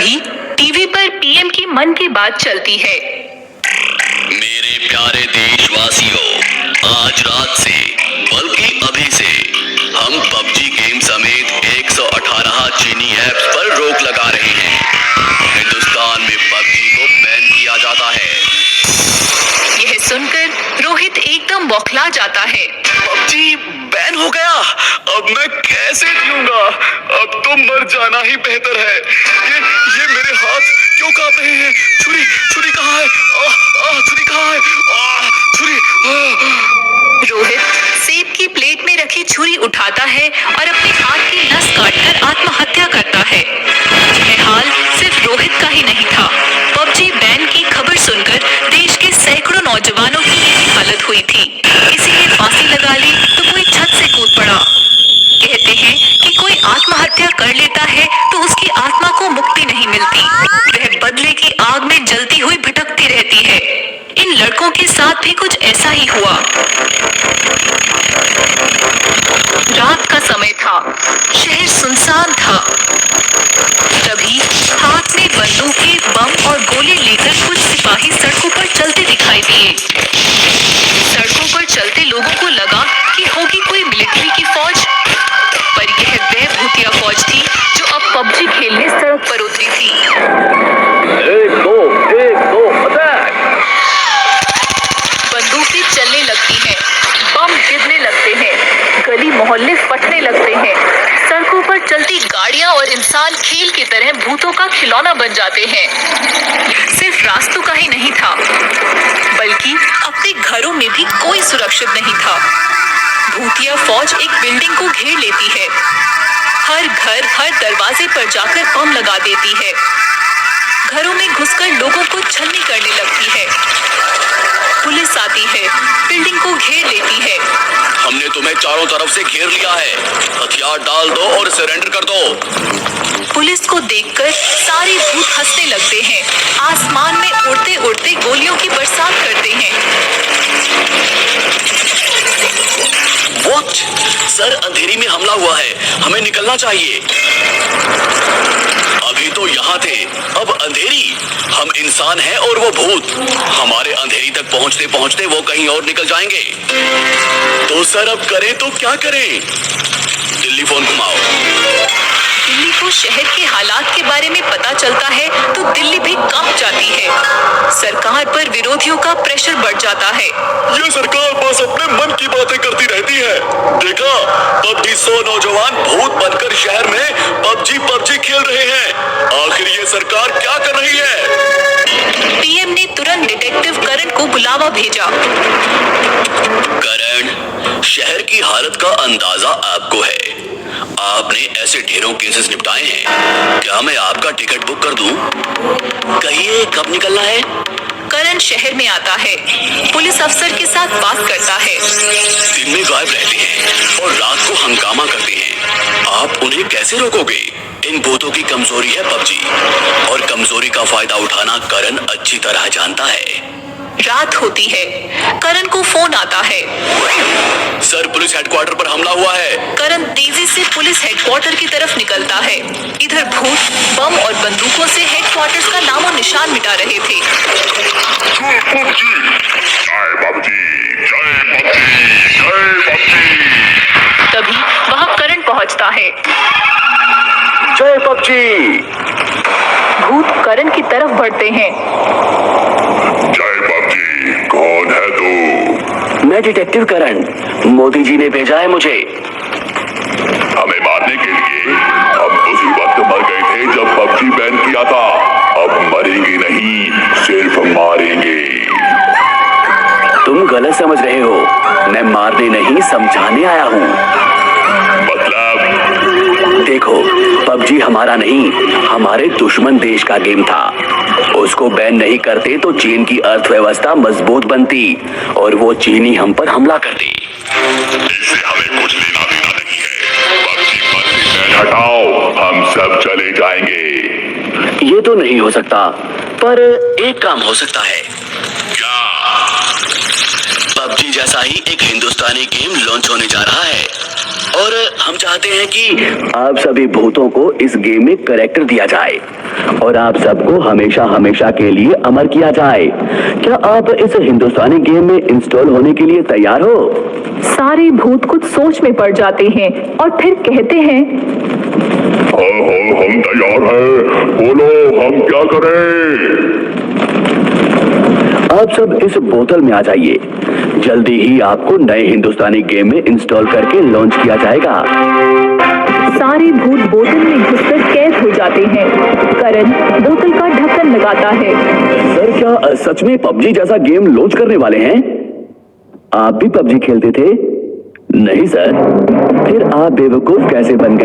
तभी टीवी पर पीएम की मन की बात चलती है। मेरे प्यारे देशवासियों, आज रात से बल्कि अभी से हम पबजी गेम समेत 118 चीनी ऐप्स पर रोक लगा रहे हैं। हिंदुस्तान में पबजी को बैन किया जाता है। यह सुनकर रोहित एकदम बौखला जाता है। पबजी बैन हो गया, अब मैं कैसे जीऊंगा? अब तो मर जाना ही बेहतर है। ये मेरे हाथ क्यों कांप रहे हैं? छुरी कहाँ है? छुरी कहाँ है? छुरी। रोहित सेब की प्लेट में रखी छुरी उठाता है और अपने हाथ की नस काटकर आत्महत्या करता है। यह हाल सिर्फ रोहित का ही नहीं था। पबजी बैन की खबर सुनकर देश के सैकड़ों नौजवानों की यही हालत हुई थी। किसी ने फांसी लगा ली तो कोई छत से कूद पड़ा। कहते हैं कि कोई आत्महत्या कर लेता है तो उसकी आत्मा को मुक्ति नहीं मिलती, वह बदले की आग में जलती हुई भटकती रहती है। इन लड़कों के साथ भी कुछ ऐसा ही हुआ। रात का समय था, शहर सुनसान था। तभी हाथ में बंदूकें, बम और गोले लेकर कुछ सिपाही सड़कों पर चलते दिखाई दिए। सड़कों पर चलते लोगों को लगा कि होगी कोई मिलिट्री की फौज, पर यह वह भूतिया फौज थी जो अब पबजी खेलने सड़क पर उतरी थी। एक दो अटैक! बंदूकें चलने लगती हैं, बम गिरने लगते हैं, गली मोहल्ले फटने लगते हैं। सड़कों पर चलती गाड़ियां और इंसान खेल की तरह भूतों का खिलौना बन जाते हैं। सिर्फ रास्तों का ही नहीं था, बल्कि अपने घरों में भी कोई सुरक्षित नहीं था। भूतिया फौज एक बिल्डिंग को घेर लेती है, हर घर, हर दरवाजे पर जाकर बम लगा देती है, घरों में घुसकर लोगों को छलनी करने लगती है। पुलिस आती है, बिल्डिंग को घेर लेती है। हमने तुम्हें चारों तरफ से घेर लिया है, हथियार डाल दो और सरेंडर कर दो। पुलिस को देखकर सारे भूत हंसने लगते हैं, आसमान में उड़ते उड़ते गोलियों की बरसात करते हैं। What? सर, अंधेरी में हमला हुआ है, हमें निकलना चाहिए। अभी तो यहाँ थे, अब अंधेरी। हम इंसान हैं और वो भूत। हमारे अंधेरी तक पहुँचते पहुँचते वो कहीं और निकल जाएंगे। तो सर, अब करें तो क्या करें? दिल्ली फोन घुमाओ। दिल्ली को शहर के हालात के बारे में पता चलता है तो दिल्ली भी कांप जाती है। सरकार पर विरोधियों का प्रेशर बढ़ जाता है। ये सरकार बस अपने मन की बातें करती रहती है। देखा, पबजी 100 नौजवान भूत बनकर शहर में पबजी खेल रहे हैं। आखिर ये सरकार क्या कर रही है? पीएम ने तुरंत डिटेक्टिव करण को बुलावा भेजा। करण, शहर की हालत का अंदाजा आपको है। आपने ऐसे ढेरों केसेस निपटाए हैं। क्या मैं आपका टिकट बुक कर दूं? कहिए, कब निकलना है? करण शहर में आता है, पुलिस अफसर के साथ बात करता है। दिन में गायब रहते हैं और रात को हंगामा करते हैं। आप उन्हें कैसे रोकोगे? इन भूतों की कमजोरी है पबजी, और कमजोरी का फायदा उठाना करण अच्छी तरह जानता है। रात होती है, करण को फोन आता है। सर, पुलिस हेडक्वार्टर पर हमला हुआ है। करण तेजी से पुलिस हेडक्वार्टर की तरफ निकलता है। इधर भूत बम और बंदूकों से हेडक्वार्टर का नामो निशान मिटा रहे थे। तभी वहां करण पहुंचता है। जय पबजी! भूत करण की तरफ बढ़ते हैं। जय पबजी! कौन है तू? मैं डिटेक्टिव करण, मोदी जी ने भेजा है मुझे। हमें मारने के लिए? हम उसी वक्त मर गए थे जब पबजी बैन किया था। अब मरेंगे नहीं, सिर्फ मारेंगे। तुम गलत समझ रहे हो, मैं मारने नहीं समझाने आया हूँ। मतलब? देखो, पबजी हमारा नहीं, हमारे दुश्मन देश का गेम था। उसको बैन नहीं करते तो चीन की अर्थव्यवस्था मजबूत बनती और वो चीनी हम पर हमला करते। इससे हमें कुछ लेना देना नहीं है। पबजी पर से बैन हटाओ, हम सब चले जाएंगे। ये तो नहीं हो सकता, पर एक काम हो सकता है। क्या? पबजी जैसा ही एक हिंदुस्तानी गेम लॉन्च होने जा रहा है और हम चाहते हैं कि आप सभी भूतों को इस गेम में कैरेक्टर दिया जाए। और आप सबको हमेशा हमेशा के लिए अमर किया जाए। क्या आप इस हिंदुस्तानी गेम में इंस्टॉल होने के लिए तैयार हो? सारे भूत कुछ सोच में पड़ जाते हैं और फिर कहते हैं, हाँ, हम तैयार हैं। बोलो, हम क्या करें? आप सब इस बोतल में आ जाइए। जल्दी ही आपको नए हिंदुस्तानी गेम में इंस्टॉल करके लॉन्च किया जाएगा। सारे भूत बोतल में घुसकर कैद हो जाते हैं। करण बोतल का ढक्कन लगाता है। सर, क्या सच में पबजी जैसा गेम लॉन्च करने वाले हैं? आप भी पबजी खेलते थे? नहीं सर। फिर आप बेवकूफ कैसे बन गए?